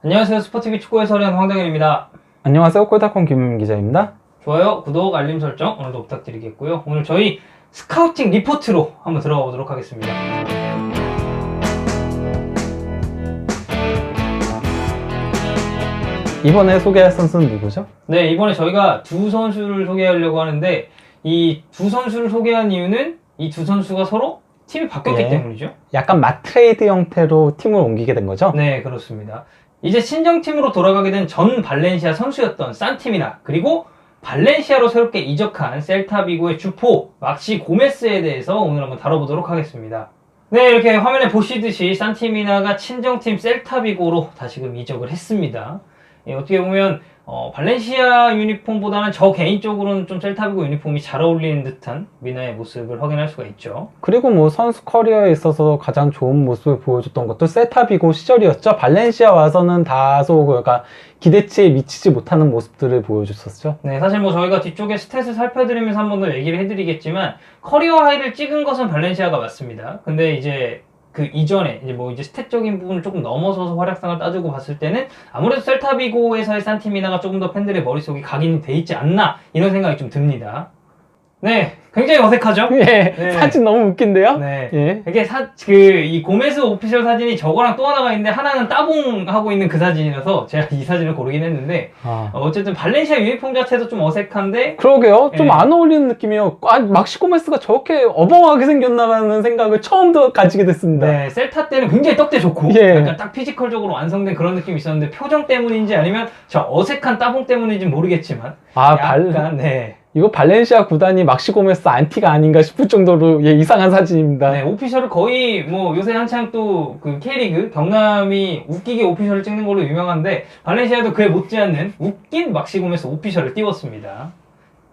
안녕하세요. 스포티비 축구 해설위원 황당현입니다. 안녕하세요. 골다컴 김 기자입니다. 좋아요, 구독, 알림 설정 오늘도 부탁드리겠고요. 오늘 저희 스카우팅 리포트로 한번 들어가 보도록 하겠습니다. 이번에 소개할 선수는 누구죠? 네, 이번에 저희가 두 선수를 소개하려고 하는데 이 두 선수를 소개한 이유는 이 두 선수가 서로 팀이 바뀌었기 네. 때문이죠. 약간 마트레이드 형태로 팀을 옮기게 된 거죠? 네, 그렇습니다. 이제 친정팀으로 돌아가게 된 전 발렌시아 선수였던 산티미나, 그리고 발렌시아로 새롭게 이적한 셀타비고의 주포 막시 고메스에 대해서 오늘 한번 다뤄보도록 하겠습니다. 네, 이렇게 화면에 보시듯이 산티미나가 친정팀 셀타비고로 다시금 이적을 했습니다. 어떻게 보면 발렌시아 유니폼보다는 저 개인적으로는 좀 셀타비고 유니폼이 잘 어울리는 듯한 미나의 모습을 확인할 수가 있죠. 그리고 뭐 선수 커리어에 있어서 가장 좋은 모습을 보여줬던 것도 셀타비고 시절이었죠. 발렌시아 와서는 다소 그러니까 기대치에 미치지 못하는 모습들을 보여줬었죠. 네, 사실 뭐 저희가 뒤쪽에 스탯을 살펴드리면서 한 번 더 얘기를 해드리겠지만 커리어 하이를 찍은 것은 발렌시아가 맞습니다. 근데 이제 그 이전에 이제 뭐 이제 스탯적인 부분을 조금 넘어서서 활약상을 따지고 봤을 때는 아무래도 셀타비고에서의 산티미나가 조금 더 팬들의 머릿속에 각인이 돼 있지 않나 이런 생각이 좀 듭니다. 네, 굉장히 어색하죠? 예, 네. 사진 너무 웃긴데요? 네. 예. 이게 이 고메스 오피셜 사진이 저거랑 또 하나가 있는데 하나는 따봉하고 있는 그 사진이라서 제가 이 사진을 고르긴 했는데 어쨌든 발렌시아 유니폼 자체도 좀 어색한데 그러게요. 좀 예. 안 어울리는 느낌이에요. 막시 고메스가 저렇게 어벙하게 생겼나라는 생각을 처음 가지게 됐습니다. 네, 셀타 때는 굉장히 떡대 좋고 예. 약간 딱 피지컬적으로 완성된 그런 느낌이 있었는데 표정 때문인지 아니면 저 어색한 따봉 때문인지 모르겠지만 약간 네. 이거 발렌시아 구단이 막시 고메스 안티가 아닌가 싶을 정도로 예, 이상한 사진입니다. 네, 오피셜을 거의 뭐 요새 한창 또 그 K리그 경남이 웃기게 오피셜을 찍는 걸로 유명한데 발렌시아도 그에 못지않는 웃긴 막시 고메스 오피셜을 띄웠습니다.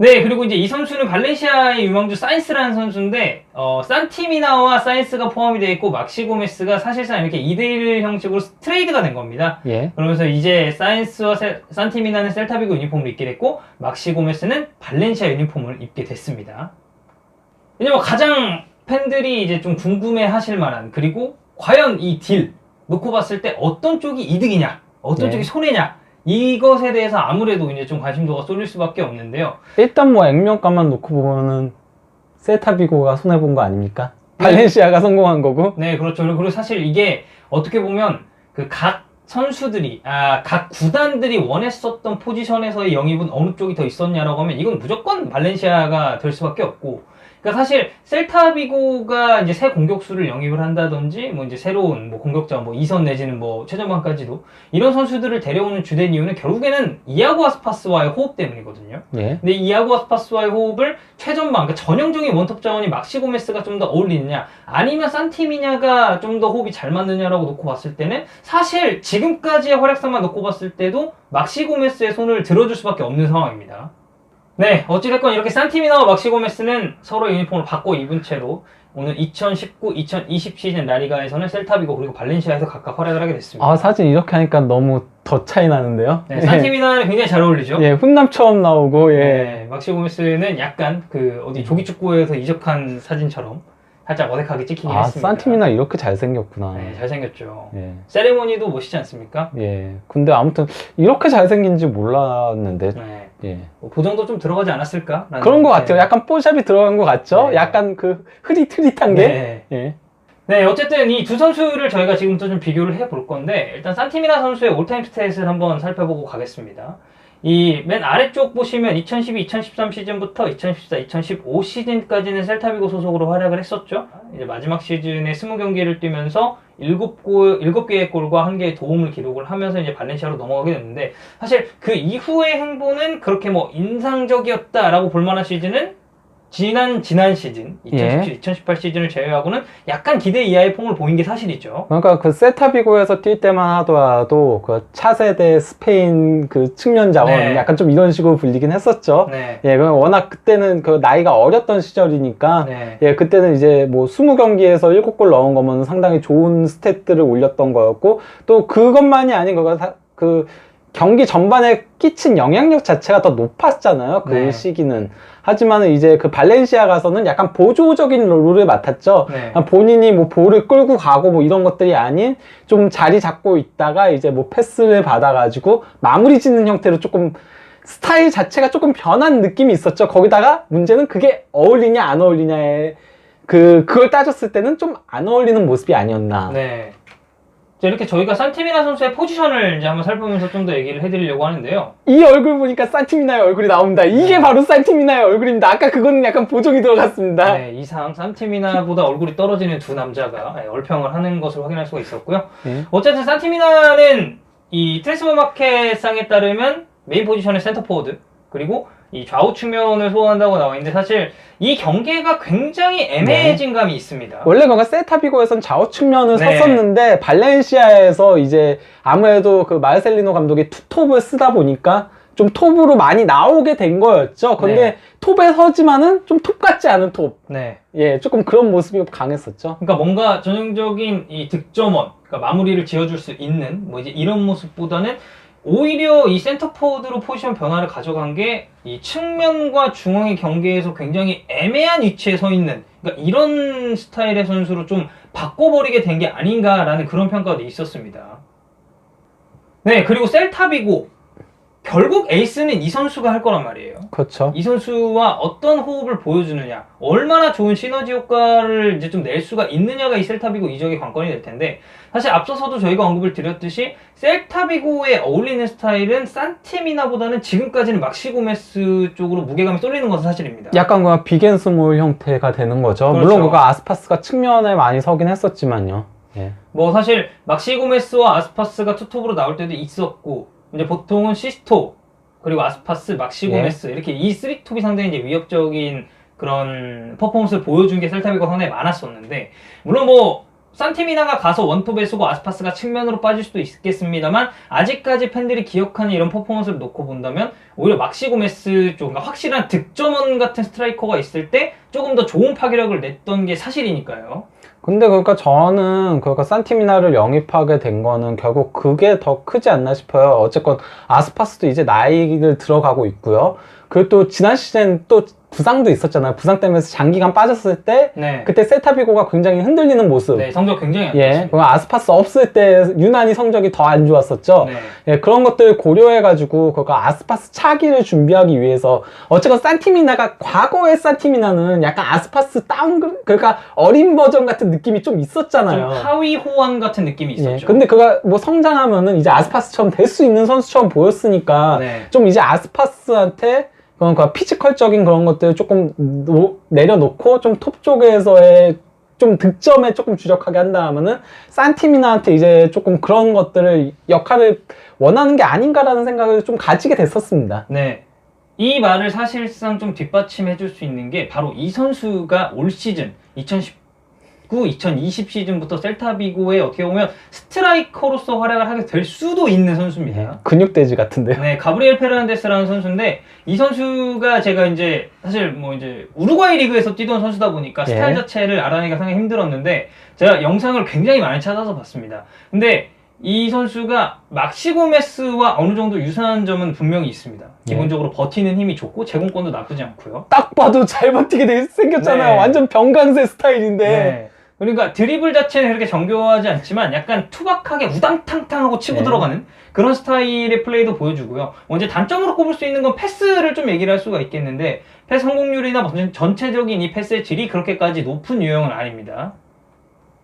네, 그리고 이제 이 선수는 발렌시아의 유망주 사인스라는 선수인데 산티미나와 사인스가 포함이 되어 있고 막시 고메스가 사실상 이렇게 2대1 형식으로 트레이드가 된 겁니다. 예. 그러면서 이제 사인스와 산티미나는 셀타비고 유니폼을 입게 됐고 막시 고메스는 발렌시아 유니폼을 입게 됐습니다. 이제 뭐 가장 팬들이 이제 좀 궁금해 하실 만한, 그리고 과연 이 딜 놓고 봤을 때 어떤 쪽이 이득이냐, 어떤 네. 쪽이 손해냐, 이것에 대해서 아무래도 이제 좀 관심도가 쏠릴 수밖에 없는데요. 일단 뭐 액면가만 놓고 보면은 셀타비고가 손해본 거 아닙니까? 발렌시아가 성공한 거고. 네, 그렇죠. 그리고 사실 이게 어떻게 보면 그 각 선수들이, 각 구단들이 원했었던 포지션에서의 영입은 어느 쪽이 더 있었냐라고 하면 이건 무조건 발렌시아가 될 수밖에 없고, 그러니까 사실 셀타비고가 이제 새 공격수를 영입을 한다든지 뭐 이제 새로운 뭐 공격자 뭐 2선 내지는 뭐 최전방까지도 이런 선수들을 데려오는 주된 이유는 결국에는 이아고 아스파스와의 호흡 때문이거든요. 예. 근데 이아고 아스파스와의 호흡을 최전방, 그러니까 전형적인 원톱 자원이 막시 고메스가 좀 더 어울리느냐 아니면 산티미냐가 좀 더 호흡이 잘 맞느냐라고 놓고 봤을 때는 사실 지금까지의 활약상만 놓고 봤을 때도 막시 고메스의 손을 들어줄 수밖에 없는 상황입니다. 네, 어찌됐건 이렇게 산티미나와 막시 고메스는 서로 유니폼을 바꿔 입은 채로 오늘 2019-2020 시즌 라리가에서는 셀타비고 그리고 발렌시아에서 각각 활약을 하게 됐습니다. 사진 이렇게 하니까 너무 더 차이 나는데요. 네, 산티미나는 굉장히 잘 어울리죠. 예, 훈남 처음 나오고 예. 네, 막시 고메스는 약간 그 어디 조기축구에서 이적한 사진처럼 살짝 어색하게 찍히긴 했습니다. 산티미나 이렇게 잘생겼구나. 네, 잘생겼죠. 예. 세레모니도 멋있지 않습니까? 예. 근데 아무튼 이렇게 잘생긴지 몰랐는데 네. 예. 뭐 보정도 좀 들어가지 않았을까? 그런 것 같아요. 약간 뽀샵이 들어간 것 같죠? 네. 약간 그 흐릿흐릿한 게. 네. 예. 네, 어쨌든 이 두 선수를 저희가 지금부터 좀 비교를 해볼 건데 일단 산티미나 선수의 올타임 스탯을 한번 살펴보고 가겠습니다. 이 맨 아래쪽 보시면 2012-2013 시즌부터 2014-2015 시즌까지는 셀타비고 소속으로 활약을 했었죠. 이제 마지막 시즌에 20경기를 뛰면서 7개의 골과 1개의 도움을 기록을 하면서 이제 발렌시아로 넘어가게 됐는데 사실 그 이후의 행보는 그렇게 뭐 인상적이었다라고 볼 만한 시즌은 지난 시즌 2017-2018 시즌을 제외하고는 약간 기대 이하의 폼을 보인 게 사실이죠. 그러니까 그 셀타비고에서 뛸 때만 하더라도 그 차세대 스페인 그 측면 자원 네. 약간 좀 이런 식으로 불리긴 했었죠. 네. 예, 워낙 그때는 그 나이가 어렸던 시절이니까 네. 예, 그때는 이제 뭐 20경기에서 7골 넣은 거면 상당히 좋은 스탯들을 올렸던 거였고 또 그것만이 아닌 거가 경기 전반에 끼친 영향력 자체가 더 높았잖아요. 그 네. 시기는. 하지만은 이제 그 발렌시아 가서는 약간 보조적인 롤을 맡았죠. 네. 본인이 뭐 볼을 끌고 가고 뭐 이런 것들이 아닌 좀 자리 잡고 있다가 이제 뭐 패스를 받아가지고 마무리 짓는 형태로 조금 스타일 자체가 조금 변한 느낌이 있었죠. 거기다가 문제는 그게 어울리냐 안 어울리냐에 그걸 따졌을 때는 좀 안 어울리는 모습이 아니었나. 네. 자, 이렇게 저희가 산티미나 선수의 포지션을 이제 한번 살펴보면서 좀 더 얘기를 해드리려고 하는데요. 이 얼굴 보니까 산티미나의 얼굴이 나옵니다. 이게 바로 산티미나의 얼굴입니다. 아까 그거는 약간 보정이 들어갔습니다. 네, 이상 산티미나보다 얼굴이 떨어지는 두 남자가 얼평을 하는 것을 확인할 수가 있었고요. 네. 어쨌든 산티미나는 이 트랜스퍼 마켓상에 따르면 메인 포지션의 센터포워드, 그리고 이 좌우 측면을 소화한다고 나와 있는데 사실 이 경계가 굉장히 애매해진 감이 있습니다. 원래 뭔가 셀타비고에선 좌우 측면을 네. 섰었는데 발렌시아에서 이제 아무래도 그 마르셀리노 감독이 투톱을 쓰다 보니까 좀 톱으로 많이 나오게 된 거였죠. 근데 네. 톱에 서지만은 좀 톱 같지 않은 톱. 네. 예, 조금 그런 모습이 강했었죠. 그러니까 뭔가 전형적인 이 득점원, 그러니까 마무리를 지어줄 수 있는 뭐 이제 이런 모습보다는 오히려 이 센터포워드로 포지션 변화를 가져간 게 이 측면과 중앙의 경계에서 굉장히 애매한 위치에 서 있는, 그러니까 이런 스타일의 선수로 좀 바꿔버리게 된 게 아닌가라는 그런 평가도 있었습니다. 네, 그리고 셀타비고 결국 에이스는 이 선수가 할 거란 말이에요. 그렇죠. 이 선수와 어떤 호흡을 보여주느냐, 얼마나 좋은 시너지 효과를 이제 좀 낼 수가 있느냐가 이 셀타비고 이적의 관건이 될 텐데, 사실 앞서서도 저희가 언급을 드렸듯이 셀타비고에 어울리는 스타일은 산티미나보다는 지금까지는 막시 고메스 쪽으로 무게감이 쏠리는 것은 사실입니다. 약간 그 빅앤스몰 형태가 되는 거죠. 그렇죠. 물론 그거 아스파스가 측면에 많이 서긴 했었지만요. 예. 뭐 사실 막시 고메스와 아스파스가 투톱으로 나올 때도 있었고, 이제 보통은 시스토 그리고 아스파스, 막시 고메스 이렇게 이 3톱이 상당히 이제 위협적인 그런 퍼포먼스를 보여준 게 셀타비고가 상당히 많았었는데, 물론 뭐 산티미나가 가서 원톱에 서고 아스파스가 측면으로 빠질 수도 있겠습니다만, 아직까지 팬들이 기억하는 이런 퍼포먼스를 놓고 본다면 오히려 막시 고메스 쪽, 그러니까 확실한 득점원 같은 스트라이커가 있을 때 조금 더 좋은 파괴력을 냈던 게 사실이니까요. 근데 그러니까 저는 그러니까 산티미나를 영입하게 된 거는 결국 그게 더 크지 않나 싶어요. 어쨌건 아스파스도 이제 나이를 들어가고 있고요. 그리고 또 지난 시즌 또 부상도 있었잖아요. 부상 때문에 장기간 빠졌을 때 네. 그때 셀타비고가 굉장히 흔들리는 모습. 네, 성적 굉장히 안 예, 좋습니다. 그 아스파스 없을 때 유난히 성적이 더 안 좋았었죠. 네. 예, 그런 것들 고려해가지고 그 아스파스 차기를 준비하기 위해서 어쨌건 산티미나가 과거의 산티미나는 약간 아스파스 다운 그러니까 어린 버전 같은 느낌이 좀 좀 있었잖아요. 하위 호환 같은 느낌이 있었죠. 예, 근데 그가 뭐 성장하면은 이제 아스파스처럼 될 수 있는 선수처럼 보였으니까 네. 좀 이제 아스파스한테 그러니까 피지컬적인 그런 것들을 조금 내려놓고 좀 톱 쪽에서의 좀 득점에 조금 주력하게 한다 하면은 산티미나한테 이제 조금 그런 것들을 역할을 원하는 게 아닌가라는 생각을 좀 가지게 됐었습니다. 네. 이 말을 사실상 좀 뒷받침해 줄 수 있는 게 바로 이 선수가 올 시즌 2019-2020 시즌부터 셀타비고에 어떻게 보면 스트라이커로서 활약을 하게 될 수도 있는 선수입니다. 근육돼지 같은데요. 네, 가브리엘 페르난데스라는 선수인데, 이 선수가 제가 이제 사실 뭐 이제 우루과이 리그에서 뛰던 선수다 보니까 스타일 자체를 알아내기가 상당히 힘들었는데, 제가 영상을 굉장히 많이 찾아서 봤습니다. 근데 이 선수가 막시 고메스와 어느 정도 유사한 점은 분명히 있습니다. 기본적으로 버티는 힘이 좋고 제공권도 나쁘지 않고요. 딱 봐도 잘 버티게 생겼잖아요. 네. 완전 병강세 스타일인데. 네. 그러니까 드리블 자체는 그렇게 정교하지 않지만 약간 투박하게 우당탕탕하고 치고 네. 들어가는 그런 스타일의 플레이도 보여주고요. 이제 단점으로 꼽을 수 있는 건 패스를 좀 얘기를 할 수가 있겠는데, 패스 성공률이나 전체적인 이 패스의 질이 그렇게까지 높은 유형은 아닙니다.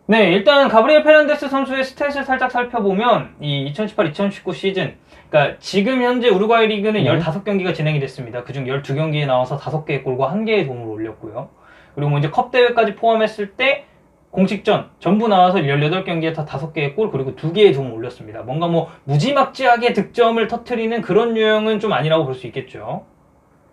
네, 일단 가브리엘 페르난데스 선수의 스탯을 살짝 살펴보면 이 2018-2019 시즌, 그러니까 지금 현재 우루과이 리그는 15경기가 진행이 됐습니다. 그중 12경기에 나와서 5개의 골과 1개의 도움을 올렸고요. 그리고 뭐 이제 컵 대회까지 포함했을 때 공식전 전부 나와서 18경기에 다 5개의 골 그리고 2개의 도움을 올렸습니다. 뭔가 뭐 무지막지하게 득점을 터트리는 그런 유형은 좀 아니라고 볼 수 있겠죠.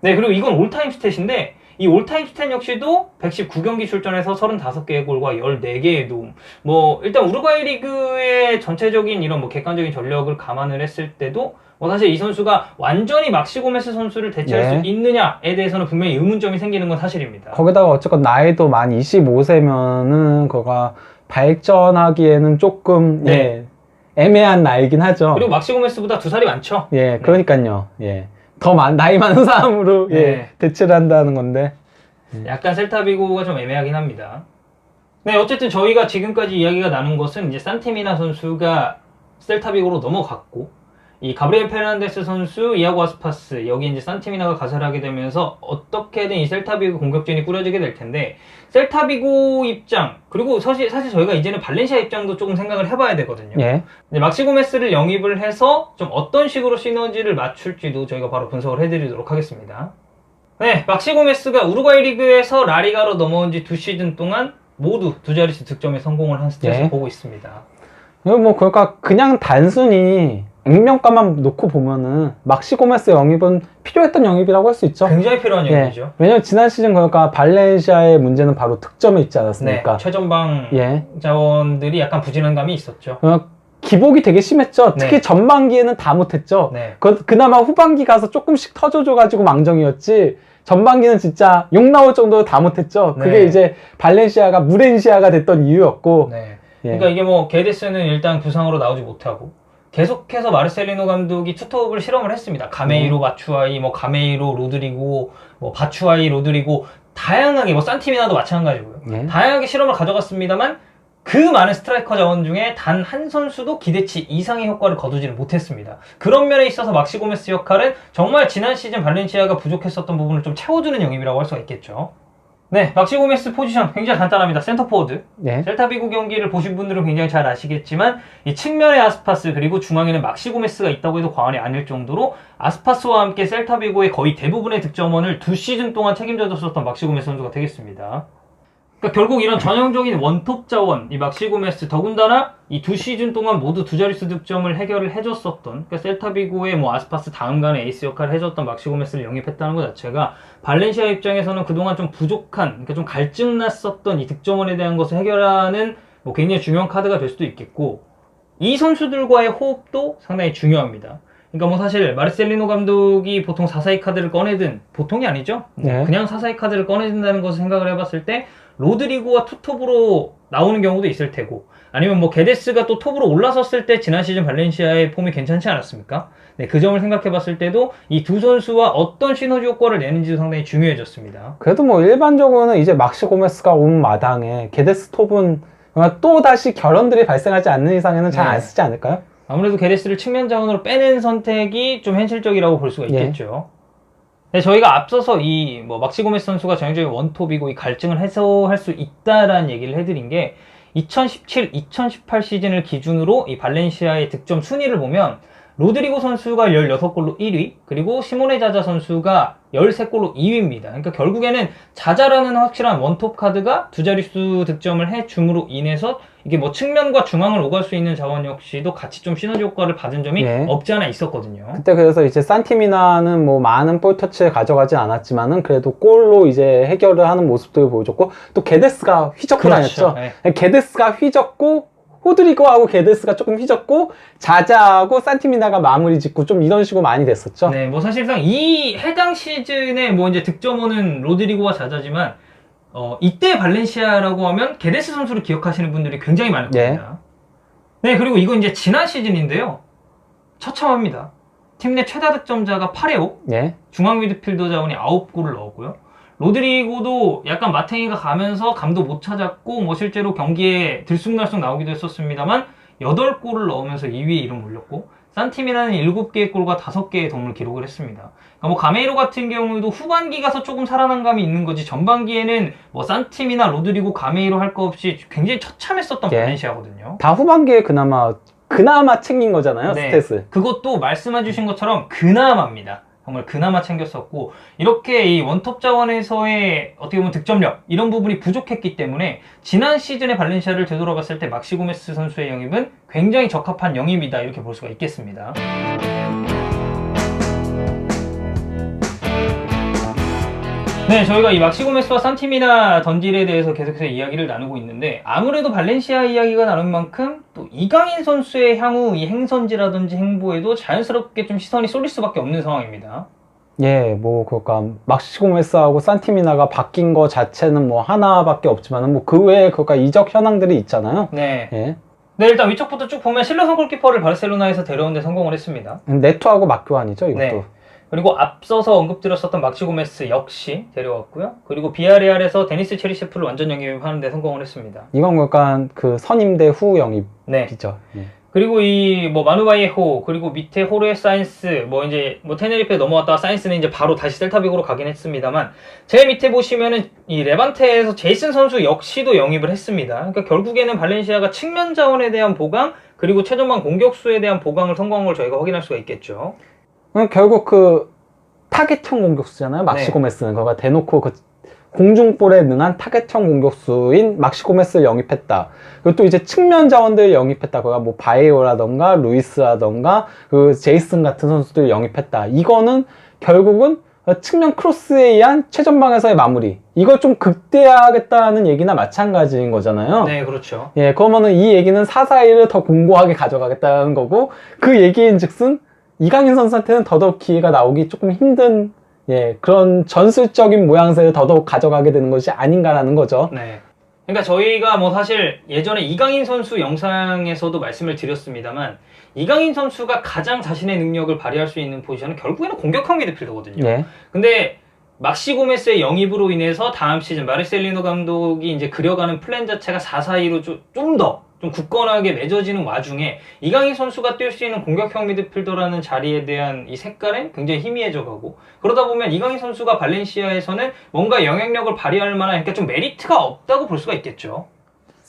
네, 그리고 이건 올타임 스탯인데, 이 올타임 스탯 역시도 119경기 출전해서 35개의 골과 14개의 도움. 뭐 일단 우루과이 리그의 전체적인 이런 뭐 객관적인 전력을 감안을 했을 때도 뭐 사실 이 선수가 완전히 막시 고메스 선수를 대체할 수 있느냐에 대해서는 분명히 의문점이 생기는 건 사실입니다. 거기다가 어쨌건 나이도 만 25세면은 그가 발전하기에는 조금 네. 애매한 나이긴 하죠. 그리고 막시 고메스보다 2살이 많죠. 예, 그러니까요. 예. 나이 많은 사람으로 예, 네. 대체를 한다는 건데. 약간 셀타비고가 좀 애매하긴 합니다. 네, 어쨌든 저희가 지금까지 이야기가 나눈 것은 이제 산티미나 선수가 셀타비고로 넘어갔고, 이 가브리엘 페르난데스 선수, 이아고 아스파스, 여기 이제 산티미나가 가세를 하게 되면서 어떻게든 이 셀타비고 공격진이 꾸려지게 될 텐데, 셀타비고 입장, 그리고 사실 저희가 이제는 발렌시아 입장도 조금 생각을 해봐야 되거든요. 예. 이제 막시 고메스를 영입을 해서 좀 어떤 식으로 시너지를 맞출지도 저희가 바로 분석을 해드리도록 하겠습니다. 네, 막시 고메스가 우루과이 리그에서 라리가로 넘어온 지 2시즌 동안 모두 2자릿수 득점에 성공을 한 스탯을 예. 보고 있습니다. 그러니까 그냥 단순히 액면가만 놓고 보면은 막시 고메스 영입은 필요했던 영입이라고 할 수 있죠. 굉장히 필요한 예. 영입이죠. 왜냐면 지난 시즌 그러니까 발렌시아의 문제는 바로 득점에 있지 네, 않았습니까? 최전방 예. 자원들이 약간 부진한 감이 있었죠. 기복이 되게 심했죠. 특히 네. 전반기에는 다 못했죠. 네. 그나마 후반기 가서 조금씩 터져줘가지고 망정이었지. 전반기는 진짜 욕 나올 정도로 다 못했죠. 네. 그게 이제 발렌시아가 무렌시아가 됐던 이유였고. 네. 예. 그러니까 이게 뭐 게데스는 일단 부상으로 나오지 못하고 계속해서 마르셀리노 감독이 투톱을 실험을 했습니다. 가메이로, 바추아이, 뭐 가메이로, 로드리고, 뭐 바추아이, 로드리고 다양하게 뭐 산티미나도 마찬가지고요. 예. 다양하게 실험을 가져갔습니다만 그 많은 스트라이커 자원 중에 단 한 선수도 기대치 이상의 효과를 거두지를 못했습니다. 그런 면에 있어서 막시 고메스 역할은 정말 지난 시즌 발렌시아가 부족했었던 부분을 좀 채워주는 영입이라고 할 수가 있겠죠. 네, 막시 고메스 포지션 굉장히 간단합니다. 센터포워드. 예. 셀타비고 경기를 보신 분들은 굉장히 잘 아시겠지만 이 측면에 아스파스 그리고 중앙에는 막시 고메스가 있다고 해도 과언이 아닐 정도로 아스파스와 함께 셀타비고의 거의 대부분의 득점원을 2시즌 동안 책임져줬었던 막시 고메스 선수가 되겠습니다. 그러니까 결국 이런 전형적인 원톱 자원, 이 막시 고메스, 더군다나 이 2시즌 동안 모두 2자릿수 득점을 해결을 해줬었던, 그러니까 셀타비고의 뭐 아스파스 다음간의 에이스 역할을 해줬던 막시 고메스를 영입했다는 것 자체가 발렌시아 입장에서는 그동안 좀 부족한, 그러니까 좀 갈증났었던 이 득점원에 대한 것을 해결하는 뭐 굉장히 중요한 카드가 될 수도 있겠고, 이 선수들과의 호흡도 상당히 중요합니다. 그러니까 뭐 사실 마르셀리노 감독이 보통 442 카드를 꺼내든, 보통이 아니죠? 네. 그냥 442 카드를 꺼내든다는 것을 생각을 해봤을 때 로드리고와 투톱으로 나오는 경우도 있을 테고, 아니면 뭐 게데스가 또 톱으로 올라섰을 때 지난 시즌 발렌시아의 폼이 괜찮지 않았습니까? 네, 그 점을 생각해봤을 때도 이 두 선수와 어떤 시너지 효과를 내는지도 상당히 중요해졌습니다. 그래도 뭐 일반적으로는 이제 막시 고메스가 온 마당에 게데스 톱은 또 다시 결혼들이 발생하지 않는 이상에는 잘 안 네. 쓰지 않을까요? 아무래도 게데스를 측면 자원으로 빼낸 선택이 좀 현실적이라고 볼 수가 있겠죠. 네, 저희가 앞서서 이 뭐 막시 고메스 선수가 전형적인 원톱이고 이 갈증을 해소할 수 있다라는 얘기를 해드린 게 2017-2018 시즌을 기준으로 이 발렌시아의 득점 순위를 보면 로드리고 선수가 16골로 1위, 그리고 시모네 자자 선수가 13골로 2위입니다. 그러니까 결국에는 자자라는 확실한 원톱 카드가 2자릿수 득점을 해줌으로 인해서 이게 뭐 측면과 중앙을 오갈 수 있는 자원 역시도 같이 좀 시너지 효과를 받은 점이 예. 없지 않아 있었거든요. 그때 그래서 이제 산티미나는 뭐 많은 볼 터치를 가져가진 않았지만은 그래도 골로 이제 해결을 하는 모습들을 보여줬고, 또 게데스가 휘젓고 그렇죠. 다녔죠. 네. 게데스가 휘젓고 호드리고하고 게데스가 조금 휘젓고 자자하고 산티미나가 마무리 짓고 좀 이런 식으로 많이 됐었죠. 네, 뭐 사실상 이 해당 시즌에 뭐 이제 득점원은 로드리고와 자자지만 이때 발렌시아라고 하면 게데스 선수를 기억하시는 분들이 굉장히 많을 겁니다. 네, 그리고 이건 이제 지난 시즌인데요. 처참합니다. 팀 내 최다 득점자가 8회 5, 예. 중앙 미드필더 자원이 9골을 넣었고요. 로드리고도 약간 마탱이가 가면서 감도 못 찾았고 뭐 실제로 경기에 들쑥날쑥 나오기도 했었습니다만 8골을 넣으면서 2위에 이름 올렸고, 산티미나는 7개의 골과 5개의 덤을 기록을 했습니다. 그러니까 뭐 가메이로 같은 경우도 후반기 가서 조금 살아난 감이 있는 거지, 전반기에는 뭐 산티미나, 로드리고, 가메이로 할 거 없이 굉장히 처참했었던 예. 발렌시아거든요. 다 후반기에 그나마 챙긴 거잖아요. 네, 스탯을. 그것도 말씀해주신 것처럼 그나마입니다. 정말 그나마 챙겼었고, 이렇게 이 원톱 자원에서의 어떻게 보면 득점력 이런 부분이 부족했기 때문에 지난 시즌에 발렌시아를 되돌아갔을 때 막시 고메스 선수의 영입은 굉장히 적합한 영입이다, 이렇게 볼 수가 있겠습니다. 네, 저희가 이 막시 고메스와 산티미나 던질에 대해서 계속해서 이야기를 나누고 있는데, 아무래도 발렌시아 이야기가 나눈 만큼 또 이강인 선수의 향후 이 행선지라든지 행보에도 자연스럽게 좀 시선이 쏠릴 수밖에 없는 상황입니다. 예, 뭐 그러니까 막시 고메스하고 산티미나가 바뀐 거 자체는 뭐 하나밖에 없지만은 뭐 그 외에 그러니까 이적 현황들이 있잖아요. 네. 예. 네, 일단 위쪽부터 쭉 보면 실러son 골키퍼를 바르셀로나에서 데려온 데 성공을 했습니다. 네토하고 막교환이죠, 이것도. 네. 그리고 앞서서 언급드렸었던 막시 고메스 역시 데려왔고요. 그리고 비아레알에서 데니스 체리셰프를 완전 영입하는 데 성공을 했습니다. 이건 약간 그 선임대 후 영입이죠. 네. 네. 그리고 이 뭐 마누바이에호 그리고 밑에 호르헤 사인스 뭐 이제 뭐 테네리페 넘어왔다가 사인스는 이제 바로 다시 셀타비고로 가긴 했습니다만 제일 밑에 보시면은 이 레반테에서 제이슨 선수 역시도 영입을 했습니다. 그러니까 결국에는 발렌시아가 측면 자원에 대한 보강 그리고 최전방 공격수에 대한 보강을 성공한 걸 저희가 확인할 수가 있겠죠. 결국 그 타겟형 공격수잖아요. 막시 네. 고메스는 거가 대놓고 그 공중볼에 능한 타겟형 공격수인 막시 고메스를 영입했다. 그리고 또 이제 측면 자원들 영입했다. 그가 뭐 바이오라던가 루이스라던가 그 제이슨 같은 선수들 영입했다. 이거는 결국은 측면 크로스에 의한 최전방에서의 마무리. 이걸 좀 극대화하겠다는 얘기나 마찬가지인 거잖아요. 네, 그렇죠. 예, 그러면은 이 얘기는 4-4-1을 더 공고하게 가져가겠다는 거고 그 얘기인즉슨 이강인 선수한테는 더더욱 기회가 나오기 조금 힘든 그런 전술적인 모양새를 더더욱 가져가게 되는 것이 아닌가라는 거죠. 네. 그러니까 저희가 뭐 사실 예전에 이강인 선수 영상에서도 말씀을 드렸습니다만 이강인 선수가 가장 자신의 능력을 발휘할 수 있는 포지션은 결국에는 공격형 미드필더거든요. 네. 근데 막시 고메스의 영입으로 인해서 다음 시즌 마르셀리노 감독이 이제 그려가는 플랜 자체가 4-4-2로 좀 더 좀 굳건하게 맺어지는 와중에 이강인 선수가 뛸 수 있는 공격형 미드필더라는 자리에 대한 이 색깔은 굉장히 희미해져가고 그러다 보면 이강인 선수가 발렌시아에서는 뭔가 영향력을 발휘할 만한 그러니까 좀 메리트가 없다고 볼 수가 있겠죠.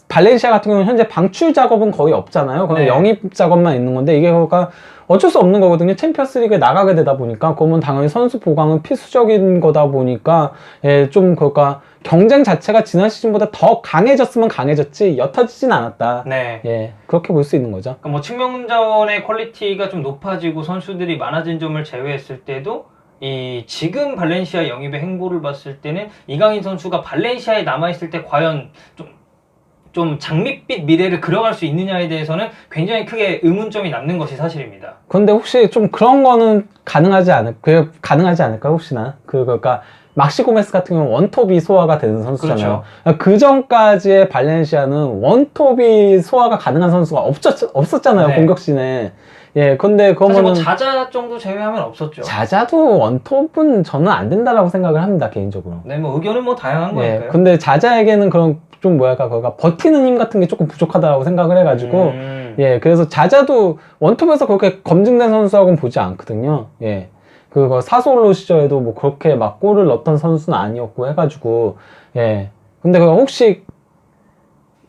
발렌시아 같은 경우는 현재 방출 작업은 거의 없잖아요. 그냥 네. 영입 작업만 있는 건데 이게 그러니까 어쩔 수 없는 거거든요. 챔피언스 리그에 나가게 되다 보니까 그러면 당연히 선수 보강은 필수적인 거다 보니까 좀 그러니까 경쟁 자체가 지난 시즌보다 더 강해졌으면 강해졌지 옅어지진 않았다. 네. 그렇게 볼 수 있는 거죠. 그러니까 뭐 측면 자원의 퀄리티가 좀 높아지고 선수들이 많아진 점을 제외했을 때도 이 지금 발렌시아 영입의 행보를 봤을 때는 이강인 선수가 발렌시아에 남아있을 때 과연 좀 장밋빛 미래를 그려갈 수 있느냐에 대해서는 굉장히 크게 의문점이 남는 것이 사실입니다. 근데 혹시 좀 그런 거는 가능하지 않을까 혹시나 그러니까 막시 고메스 같은 경우는 원톱이 소화가 되는 선수잖아요. 그렇죠. 그 전까지의 발렌시아는 원톱이 소화가 가능한 선수가 없었잖아요. 네. 공격진에. 근데 사실 그러면은 뭐 자자 정도 제외하면 없었죠. 자자도 원톱은 저는 안 된다라고 생각을 합니다, 개인적으로. 네, 뭐 의견은 뭐 다양한 거니까요. 근데 자자에게는 그런 좀 뭐랄까 그가 버티는 힘 같은 게 조금 부족하다고 생각을 해가지고 그래서 자자도 원톱에서 그렇게 검증된 선수하고는 보지 않거든요. 그거 사솔로 시절에도 뭐 그렇게 막 골을 넣었던 선수는 아니었고 해가지고 근데 그거 혹시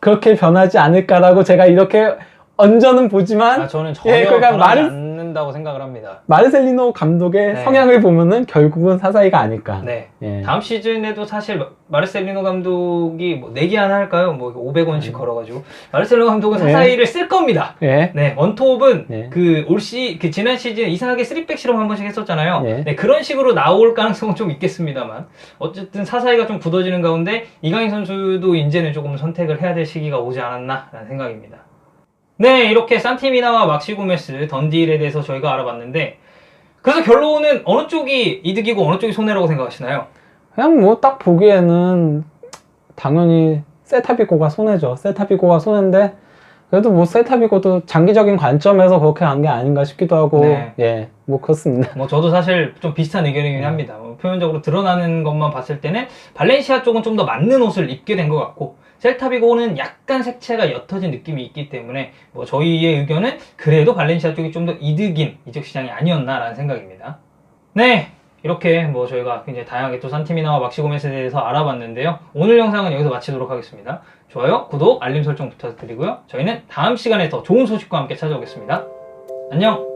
그렇게 변하지 않을까라고 제가 이렇게 얹어는 보지만 저는 전혀 그러니까 변하지 않는다고 생각을 합니다. 마르셀리노 감독의 네. 성향을 보면은 결국은 사사이가 아닐까. 네. 다음 시즌에도 사실 마르셀리노 감독이 뭐 내기 하나 할까요? 뭐 500원씩 걸어가지고 마르셀리노 감독은 사사이를 쓸 겁니다. 네. 원톱은 그 지난 시즌 이상하게 3백 실험 한 번씩 했었잖아요. 네. 그런 식으로 나올 가능성은 좀 있겠습니다만 어쨌든 사사이가 좀 굳어지는 가운데 이강인 선수도 이제는 조금 선택을 해야 될 시기가 오지 않았나라는 생각입니다. 네, 이렇게 산티미나와 막시 고메스 던딜에 대해서 저희가 알아봤는데 그래서 결론은 어느 쪽이 이득이고 어느 쪽이 손해라고 생각하시나요? 그냥 뭐 딱 보기에는 당연히 셀타비고가 손해죠. 셀타비고가 손해인데 그래도 뭐 셀타비고도 장기적인 관점에서 그렇게 간 게 아닌가 싶기도 하고 뭐 그렇습니다. 뭐 저도 사실 좀 비슷한 의견이긴 합니다. 뭐 표면적으로 드러나는 것만 봤을 때는 발렌시아 쪽은 좀 더 맞는 옷을 입게 된 것 같고 셀타비고는 약간 색채가 옅어진 느낌이 있기 때문에 뭐 저희의 의견은 그래도 발렌시아 쪽이 좀 더 이득인 이적 시장이 아니었나라는 생각입니다. 네, 이렇게 뭐 저희가 굉장히 다양하게 또 산티미나와 막시 고메스에 대해서 알아봤는데요. 오늘 영상은 여기서 마치도록 하겠습니다. 좋아요, 구독, 알림 설정 부탁드리고요. 저희는 다음 시간에 더 좋은 소식과 함께 찾아오겠습니다. 안녕!